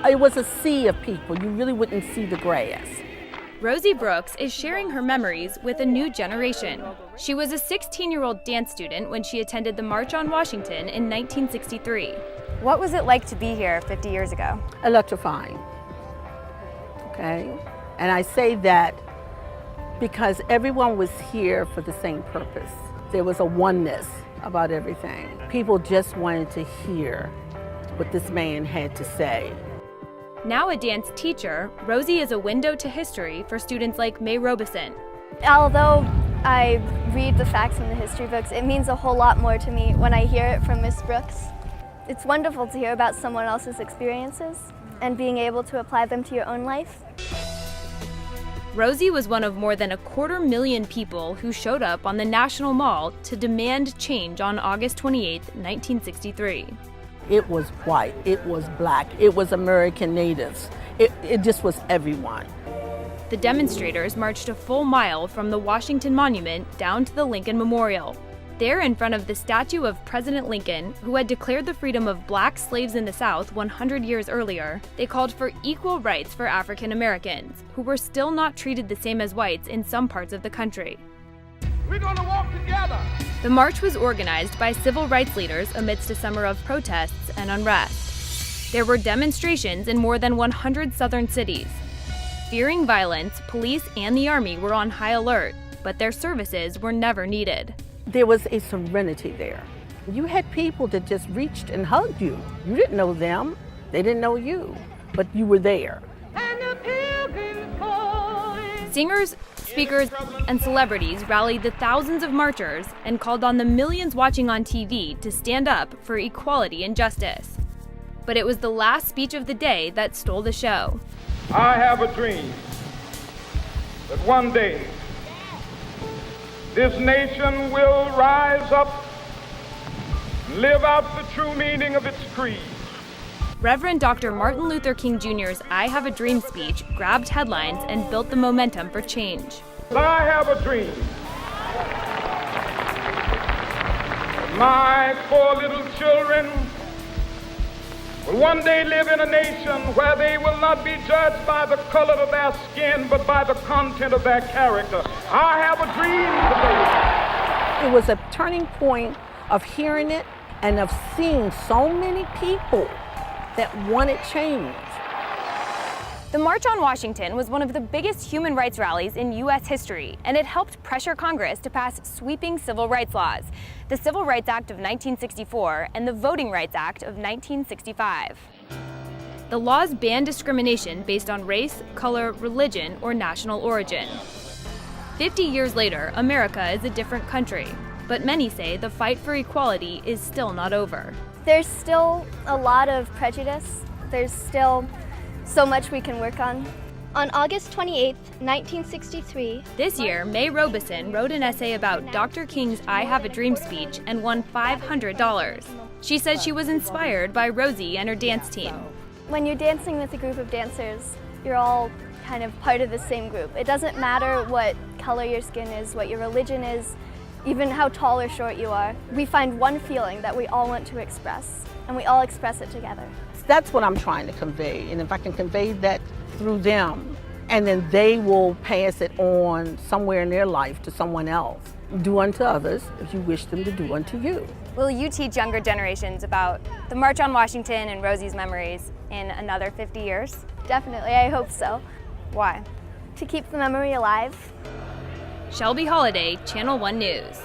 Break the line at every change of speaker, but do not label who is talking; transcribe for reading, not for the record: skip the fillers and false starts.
It was a sea of people. You really wouldn't see the grass.
Rosie Brooks is sharing her memories with a new generation. She was a 16-year-old dance student when she attended the March on Washington in 1963.
What was it like to be here 50 years ago?
Electrifying. Okay? And I say that because everyone was here for the same purpose. There was a oneness about everything. People just wanted to hear what this man had to say.
Now a dance teacher, Rosie is a window to history for students like May Robeson.
Although I read the facts in the history books, it means a whole lot more to me when I hear it from Miss Brooks. It's wonderful to hear about someone else's experiences and being able to apply them to your own life.
Rosie was one of more than 250,000 people who showed up on the National Mall to demand change on August 28, 1963.
It was white, it was black, it was American natives. It just was everyone.
The demonstrators marched a full mile from the Washington Monument down to the Lincoln Memorial. There, in front of the statue of President Lincoln, who had declared the freedom of black slaves in the South 100 years earlier, they called for equal rights for African Americans, who were still not treated the same as whites in some parts of the country.
We're going to walk together.
The march was organized by civil rights leaders amidst a summer of protests and unrest. There were demonstrations in more than 100 southern cities. Fearing violence, police and the Army were on high alert, but their services were never needed.
There was a serenity there. You had people that just reached and hugged you. You didn't know them, they didn't know you, but you were there.
Singers, speakers, and celebrities rallied the thousands of marchers and called on the millions watching on TV to stand up for equality and justice. But it was the last speech of the day that stole the show.
I have a dream that one day this nation will rise up and live out the true meaning of its creed.
Reverend Dr. Martin Luther King Jr.'s I Have a Dream speech grabbed headlines and built the momentum for change.
I have a dream. My 4 little children will one day live in a nation where they will not be judged by the color of their skin, but by the content of their character. I have a dream today.
It was a turning point of hearing it and of seeing so many people that wanted change.
The March on Washington was one of the biggest human rights rallies in U.S. history, and it helped pressure Congress to pass sweeping civil rights laws, the Civil Rights Act of 1964 and the Voting Rights Act of 1965.
The laws ban discrimination based on race, color, religion, or national origin. 50 years later, America is a different country, but many say the fight for equality is still not over.
There's still a lot of prejudice. There's still so much we can work on. On August 28, 1963,
This year, May Robeson wrote an essay about Dr. King's I Have a Dream speech and won $500. She said she was inspired by Rosie and her dance team.
when you're dancing with a group of dancers, you're all kind of part of the same group. It doesn't matter what color your skin is, what your religion is, even how tall or short you are. We find one feeling that we all want to express, and we all express it together.
That's what I'm trying to convey, and if I can convey that through them, and then they will pass it on somewhere in their life to someone else. Do unto others as you wish them to do unto you.
Will you teach younger generations about the March on Washington and Rosie's memories in another 50 years?
Definitely, I hope so.
Why?
To keep the memory alive.
Shelby Holiday, Channel One News.